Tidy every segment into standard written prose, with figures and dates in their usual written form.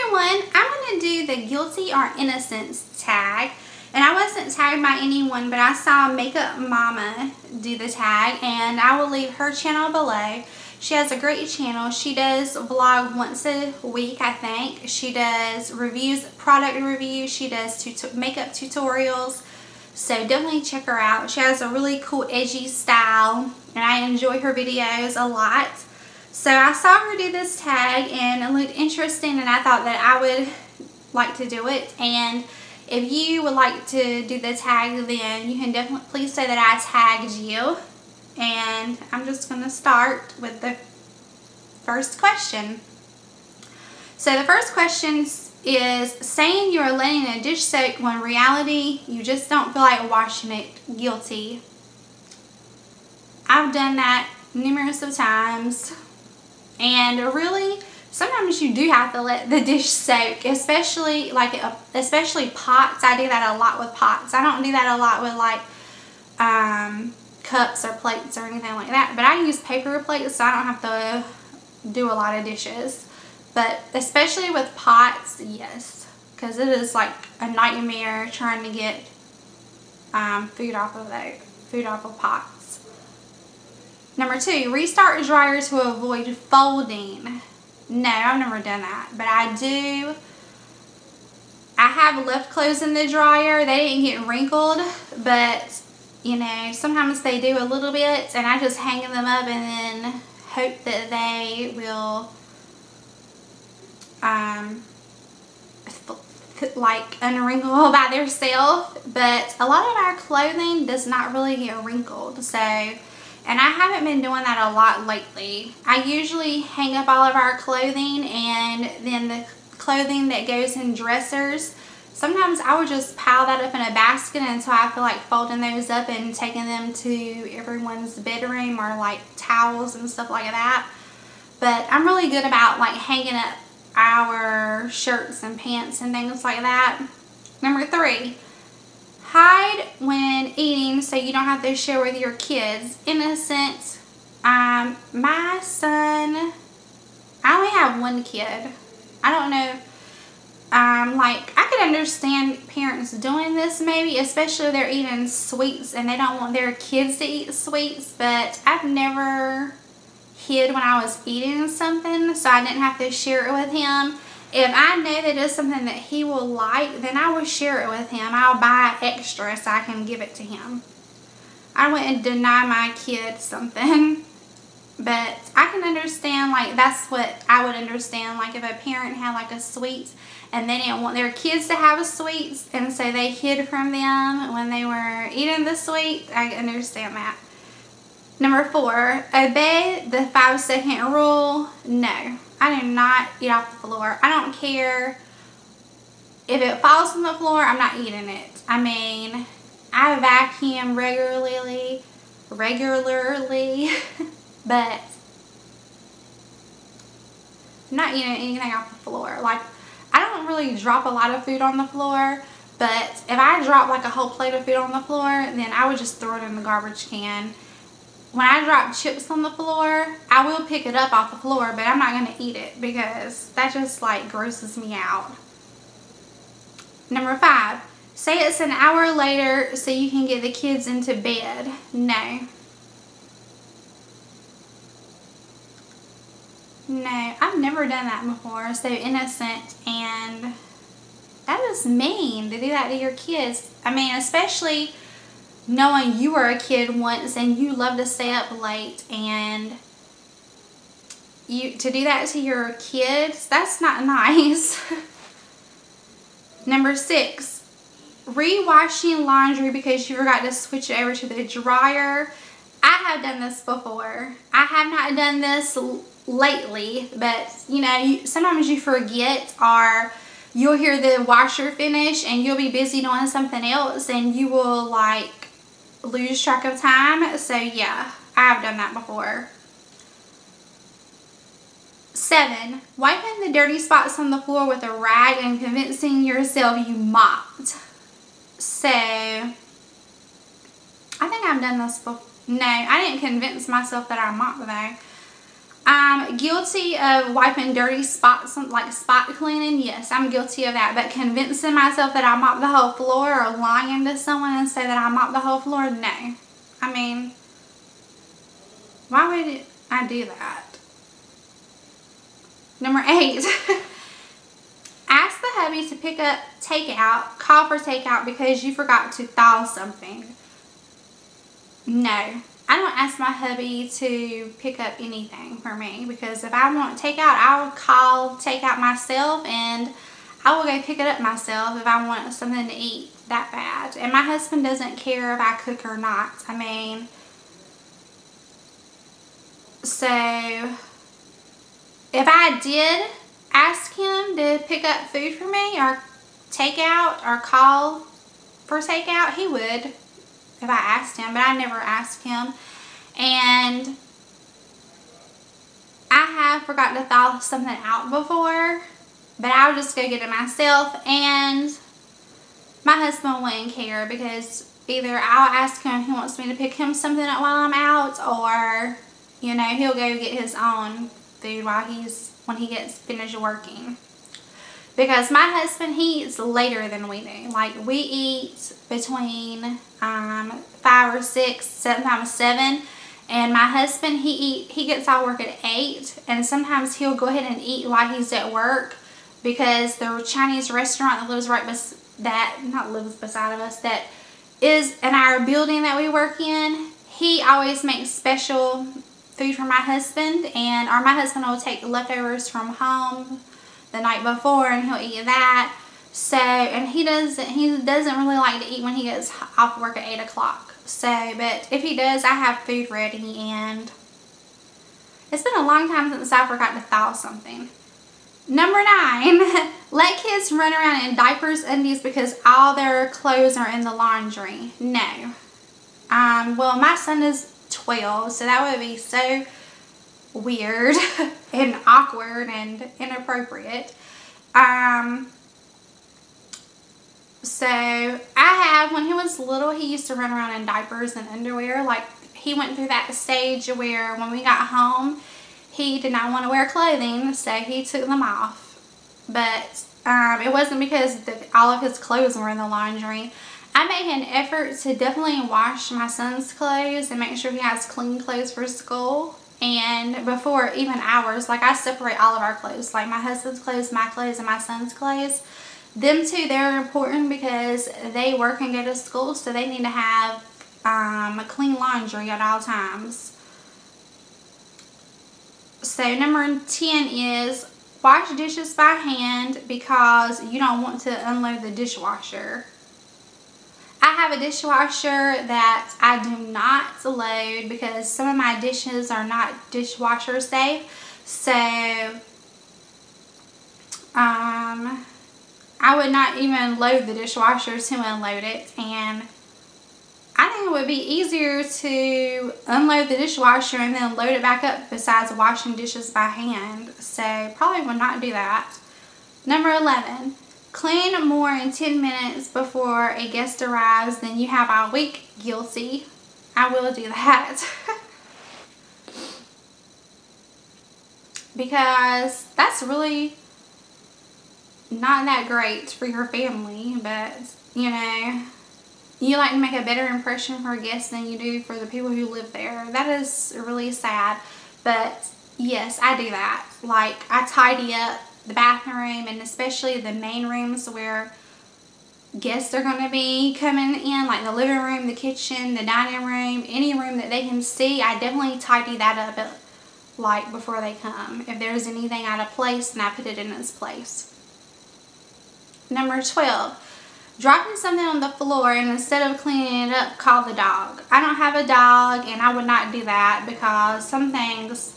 everyone, I'm going to do the guilty or innocence tag. And I wasn't tagged by anyone, but I saw Makeup Mama do the tag, and I will leave her channel below. She has a great channel. She does vlog once a week, I think. She does reviews, product reviews. She does makeup tutorials. So definitely check her out. She has a really cool edgy style, and I enjoy her videos a lot. So I saw her do this tag, and it looked interesting, and I thought that I would like to do it. And if you would like to do the tag, then you can definitely please say that I tagged you. And I'm just going to start with the first question. So the first question is saying you're letting a dish soak when in reality you just don't feel like washing it. Guilty. I've done that numerous of times, and really sometimes you do have to let the dish soak, especially pots. I do that a lot with pots. I don't do that a lot with like cups or plates or anything like that, but I use paper plates, so I don't have to do a lot of dishes. But especially with pots, yes, because it is like a nightmare trying to get food off of pots. Number 2, restart the dryer to avoid folding. No, I've never done that, but I have left clothes in the dryer. They didn't get wrinkled, but you know, sometimes they do a little bit, and I just hang them up and then hope that they will like unwrinkle by themselves. But a lot of our clothing does not really get wrinkled, so, and I haven't been doing that a lot lately. I usually hang up all of our clothing, and then the clothing that goes in dressers, sometimes I would just pile that up in a basket until I feel like folding those up and taking them to everyone's bedroom, or like towels and stuff like that. But I'm really good about like hanging up our shirts and pants and things like that. Number 3, hide when eating so you don't have to share with your kids. Innocent. My son, I only have one kid. I don't know. Like, I could understand parents doing this maybe, especially if they're eating sweets and they don't want their kids to eat sweets, but I've never hid when I was eating something so I didn't have to share it with him. If I know that it's something that he will like, then I will share it with him. I'll buy extra so I can give it to him. I wouldn't deny my kid something. But I can understand, like, that's what I would understand, like if a parent had like a sweet and they didn't want their kids to have a sweet, and so they hid from them when they were eating the sweet. I understand that. Number 4, obey the 5-second rule. No, I do not eat off the floor. I don't care if it falls on the floor, I'm not eating it. I mean, I vacuum regularly, but I'm not eating anything off the floor. Like, I don't really drop a lot of food on the floor, but if I drop like a whole plate of food on the floor, then I would just throw it in the garbage can. When I drop chips on the floor, I will pick it up off the floor, but I'm not going to eat it because that just like grosses me out. Number 5, say it's an hour later so you can get the kids into bed. No. No, I've never done that before. So innocent, and that is mean to do that to your kids. I mean, especially knowing you were a kid once and you love to stay up late, and to do that to your kids, that's not nice. Number 6, rewashing laundry because you forgot to switch it over to the dryer. I have done this before. I have not done this lately, but you know, sometimes you forget, or you'll hear the washer finish and you'll be busy doing something else and you will like lose track of time. So yeah, I've done that before. 7, wiping the dirty spots on the floor with a rag and convincing yourself you mopped. So I think I've done this before. No, I didn't convince myself that I mopped though. I'm guilty of wiping dirty spots, like spot cleaning. Yes, I'm guilty of that. But convincing myself that I mopped the whole floor, or lying to someone and say that I mopped the whole floor, no. I mean, why would I do that? Number 8. Ask the hubby to pick up takeout, call for takeout because you forgot to thaw something. No, I don't ask my hubby to pick up anything for me, because if I want takeout, I'll call takeout myself and I will go pick it up myself if I want something to eat that bad. And my husband doesn't care if I cook or not. I mean, so if I did ask him to pick up food for me or takeout or call for takeout, he would if I asked him, but I never asked him. And I have forgotten to thaw something out before, but I'll just go get it myself, and my husband wouldn't care, because either I'll ask him if he wants me to pick him something up while I'm out, or, you know, he'll go get his own food when he gets finished working. Because my husband, he eats later than we do. Like, we eat between 5 or 6, sometimes 7. And my husband, he gets out of work at 8. And sometimes he'll go ahead and eat while he's at work. Because the Chinese restaurant that lives right beside of us, that is in our building that we work in, he always makes special food for my husband. And my husband will take leftovers from home the night before, and he'll eat that. So, and he doesn't really like to eat when he gets off work at 8 o'clock. So, but if he does, I have food ready. And it's been a long time since I forgot to thaw something. Number 9, let kids run around in diapers, undies, because all their clothes are in the laundry. No. Well, my son is 12, so that would be so weird and awkward and inappropriate. So I have, when he was little, he used to run around in diapers and underwear. Like, he went through that stage where when we got home, he did not want to wear clothing, so he took them off. But it wasn't because all of his clothes were in the laundry. I make an effort to definitely wash my son's clothes and make sure he has clean clothes for school. And before even ours, like, I separate all of our clothes, like my husband's clothes, my clothes, and my son's clothes. Them two, they're important because they work and go to school, so they need to have clean laundry at all times. So number 10 is wash dishes by hand because you don't want to unload the dishwasher. I have a dishwasher that I do not load because some of my dishes are not dishwasher safe. So I would not even load the dishwasher to unload it. And I think it would be easier to unload the dishwasher and then load it back up besides washing dishes by hand. So probably would not do that. Number 11. Clean more in 10 minutes before a guest arrives than you have all week. Guilty. I will do that. Because that's really not that great for your family. But, you know, you like to make a better impression for guests than you do for the people who live there. That is really sad. But, yes, I do that. Like, I tidy up the bathroom, and especially the main rooms where guests are going to be coming in, like the living room, the kitchen, the dining room, any room that they can see. I definitely tidy that up like before they come. If there's anything out of place, then I put it in its place. Number 12, dropping something on the floor and instead of cleaning it up, call the dog. I don't have a dog, and I would not do that because some things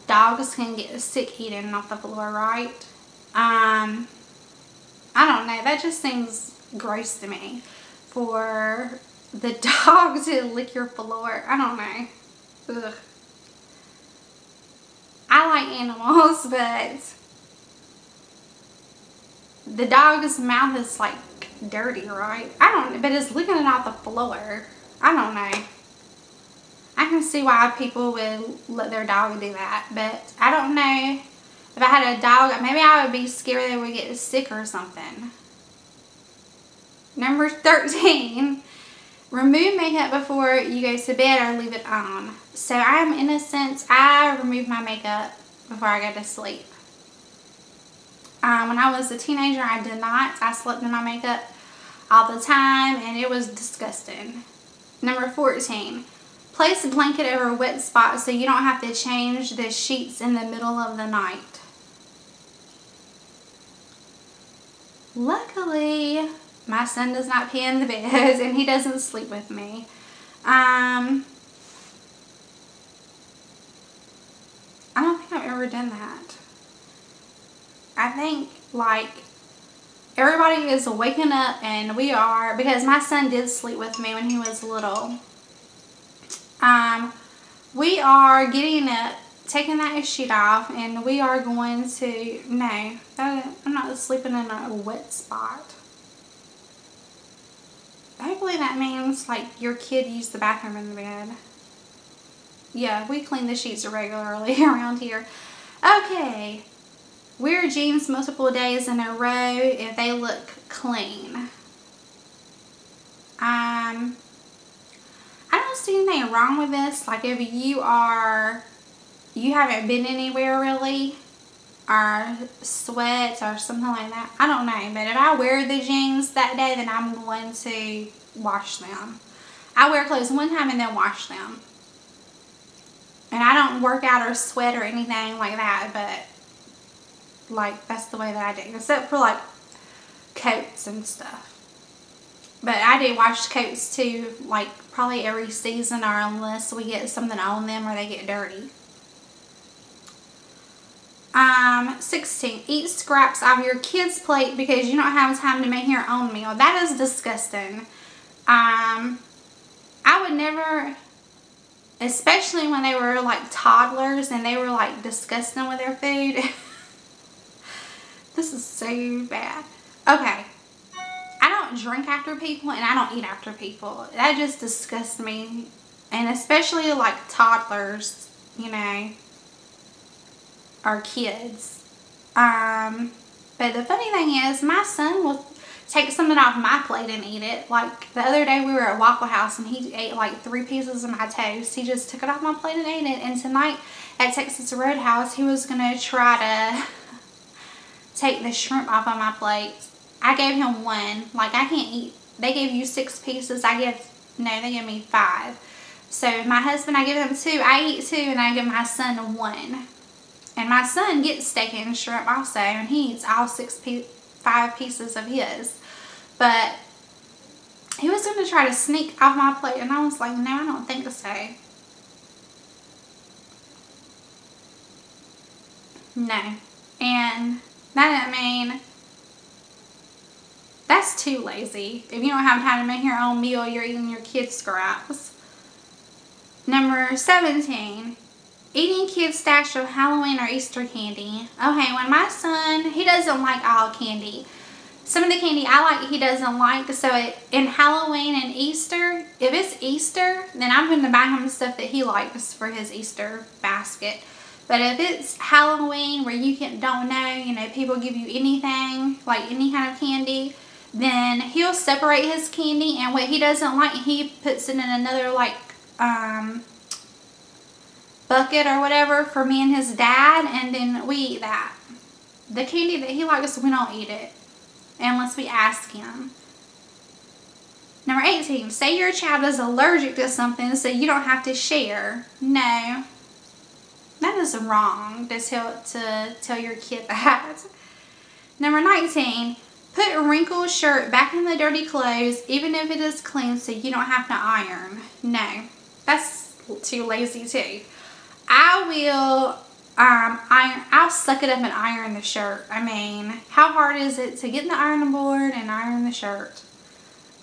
dogs can get sick eating off the floor, right? I don't know. That just seems gross to me. For the dog to lick your floor. I don't know. Ugh. I like animals, but the dog's mouth is like dirty, right? I don't know. But it's licking it off the floor. I don't know. I can see why people would let their dog do that, but I don't know. If I had a dog, maybe I would be scared they would get sick or something. Number 13, remove makeup before you go to bed or leave it on. So I am innocent. I remove my makeup before I go to sleep. When I was a teenager, I did not. I slept in my makeup all the time, and it was disgusting. Number 14, place a blanket over a wet spot so you don't have to change the sheets in the middle of the night. Luckily, my son does not pee in the bed and he doesn't sleep with me. I don't think I've ever done that. I think like everybody is waking up and we are, because my son did sleep with me when he was little. We are getting up, taking that sheet off, and we are going to, no, I'm not sleeping in a wet spot. Hopefully that means like your kid used the bathroom in the bed. Yeah, we clean the sheets regularly around here. Okay. Wear jeans multiple days in a row if they look clean. I don't see anything wrong with this. Like if you haven't been anywhere really, or sweats or something like that. I don't know. But if I wear the jeans that day, then I'm going to wash them. I wear clothes one time and then wash them. And I don't work out or sweat or anything like that, but like that's the way that I do. Except for like coats and stuff. But I do wash coats too, like probably every season or unless we get something on them or they get dirty. 16, eat scraps off your kid's plate because you don't have time to make your own meal. That is disgusting. I would never, especially when they were like toddlers and they were like disgusting with their food. This is so bad. Okay. I don't drink after people and I don't eat after people. That just disgusts me. And especially like toddlers, you know, or kids. But the funny thing is my son will take something off my plate and eat it. Like the other day we were at Waffle House and he ate like 3 pieces of my toast. He just took it off my plate and ate it. And tonight at Texas Roadhouse he was going to try to take the shrimp off of my plate. I gave him 1. Like I can't eat. They gave you 6 pieces. They gave me 5. So my husband, I give him 2. I eat 2 and I give my son 1. And my son gets steak and shrimp also, and he eats all 5 pieces of his. But he was going to try to sneak off my plate, and I was like, no, I don't think so. No. And that, I mean, that's too lazy. If you don't have time to make your own meal, you're eating your kids' scraps. Number 17. Eating kids' stash of Halloween or Easter candy. Okay, when my son, he doesn't like all candy. Some of the candy I like, he doesn't like. So in Halloween and Easter, if it's Easter, then I'm going to buy him stuff that he likes for his Easter basket. But if it's Halloween where you don't know, you know, people give you anything, like any kind of candy, then he'll separate his candy, and what he doesn't like, he puts it in another like bucket or whatever for me and his dad, and then we eat that. The candy that he likes, we don't eat it unless we ask him. Number 18, say your child is allergic to something so you don't have to share. No, that is wrong to tell your kid that. Number 19, put a wrinkled shirt back in the dirty clothes even if it is clean so you don't have to iron. No, that's too lazy too. I will I'll suck it up and iron the shirt. I mean, how hard is it to get in the ironing board and iron the shirt?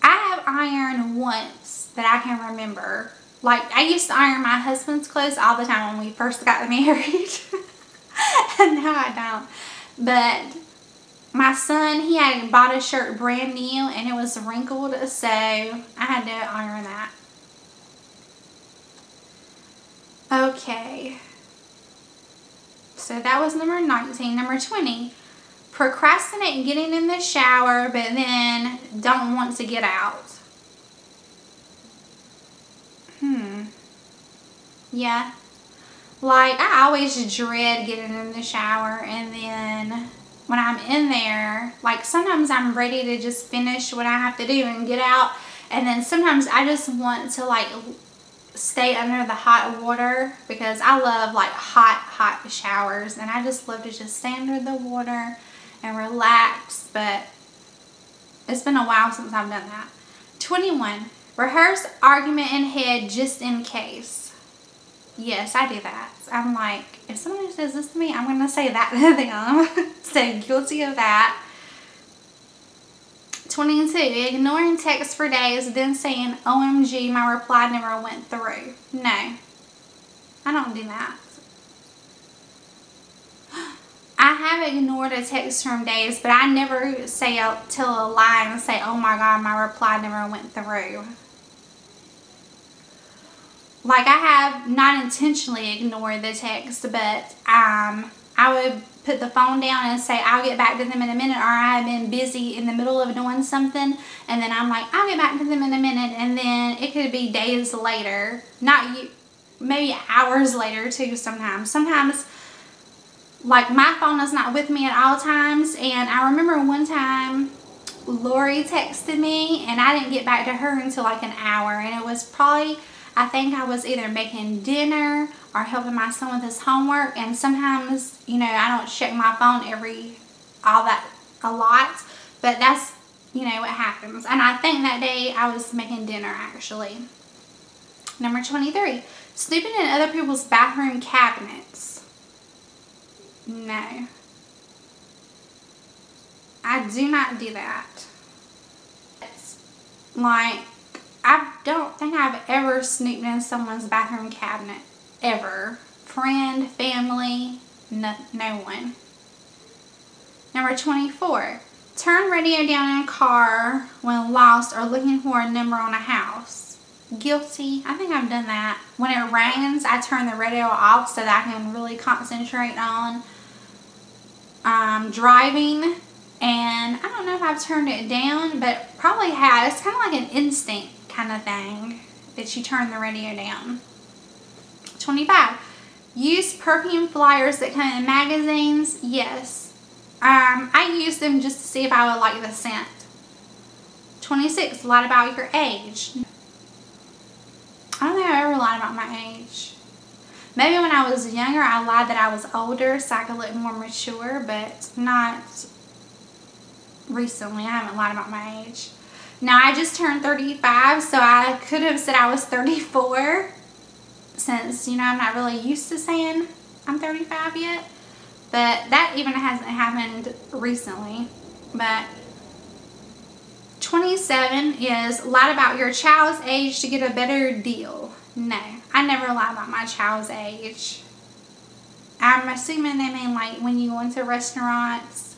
I have ironed once that I can remember. Like, I used to iron my husband's clothes all the time when we first got married. And now I don't. But my son, he had bought a shirt brand new and it was wrinkled, so I had to iron that. Okay. So that was number 19. Number 20. Procrastinate getting in the shower, but then don't want to get out. Yeah. Like, I always dread getting in the shower, and then when I'm in there, like, sometimes I'm ready to just finish what I have to do and get out, and then sometimes I just want to, like, stay under the hot water, because I love, like, hot showers, and I just love to just stay under the water and relax, but it's been a while since I've done that. 21. Rehearse argument in head just in case. Yes, I do that. I'm like, if somebody says this to me, I'm going to say that to them. So guilty of that. 22. Ignoring texts for days, then saying, OMG, my reply never went through. No, I don't do that. I have ignored a text from days, but I never tell a lie and say, oh my God, my reply never went through. Like, I have not intentionally ignored the text, but I would put the phone down and say, I'll get back to them in a minute, or I've been busy in the middle of doing something, and then I'm like, I'll get back to them in a minute, and then it could be days later, maybe hours later too sometimes. Sometimes, like, my phone is not with me at all times, and I remember one time Lori texted me, and I didn't get back to her until like an hour, and it was probably, I think I was either making dinner or helping my son with his homework, and sometimes, you know, I don't check my phone a lot, but that's, you know, what happens. And I think that day I was making dinner, actually. Number 23, snooping in other people's bathroom cabinets. No. I do not do that. It's like, I don't think I've ever snooped in someone's bathroom cabinet. Ever. Friend, family, no one. Number 24. Turn radio down in car when lost or looking for a number on a house. Guilty. I think I've done that. When it rains, I turn the radio off so that I can really concentrate on driving. And I don't know if I've turned it down, but probably have. It's kind of like an instinct kind of thing that you turn the radio down. 25. Use perfume flyers that come in magazines. Yes. I use them just to see if I would like the scent. 26. Lie about your age. I don't think I've ever lied about my age. Maybe when I was younger, I lied that I was older so I could look more mature, but not recently. I haven't lied about my age. Now, I just turned 35, so I could have said I was 34, since, you know, I'm not really used to saying I'm 35 yet, but that even hasn't happened recently. But 27 is lie about your child's age to get a better deal. No, I never lie about my child's age. I'm assuming they mean like when you go into restaurants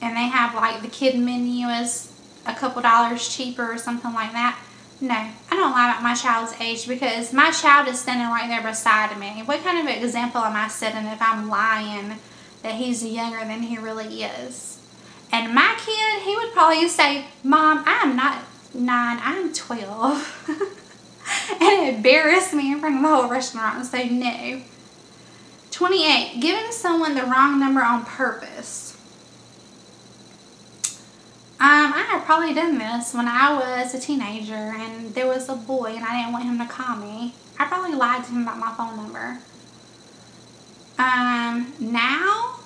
and they have like the kid menu is a couple dollars cheaper or something like that. No, I don't lie about my child's age, because my child is standing right there beside me. What kind of example am I setting if I'm lying that he's younger than he really is? And my kid, he would probably say, Mom, I'm not 9, I'm 12. And embarrass me in front of the whole restaurant and say no. 28, giving someone the wrong number on purpose. I had probably done this when I was a teenager and there was a boy and I didn't want him to call me. I probably lied to him about my phone number. Now,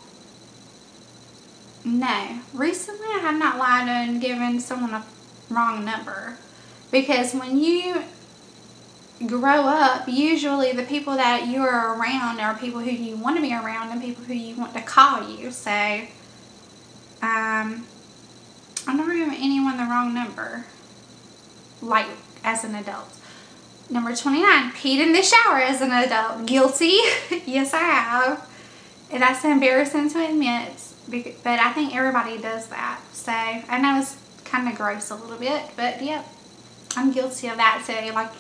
no. Recently, I have not lied and given someone a wrong number, because when you grow up, usually the people that you're around are people who you want to be around and people who you want to call you. So, I've never given anyone the wrong number, like, as an adult. Number 29, peed in the shower as an adult. Guilty. Yes, I have. And that's embarrassing to admit, but I think everybody does that. So, I know it's kind of gross a little bit, but yep, I'm guilty of that too. Like,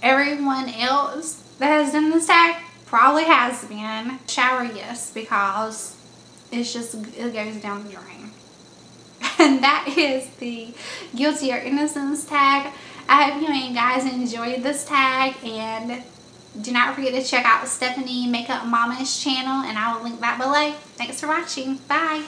everyone else that has done this tag probably has been. Shower, yes, because it goes down the drain. And that is the guilty or innocence tag. I hope you guys enjoyed this tag, and do not forget to check out Stephanie Makeup Mama's channel, and I will link that below. Thanks for watching. Bye.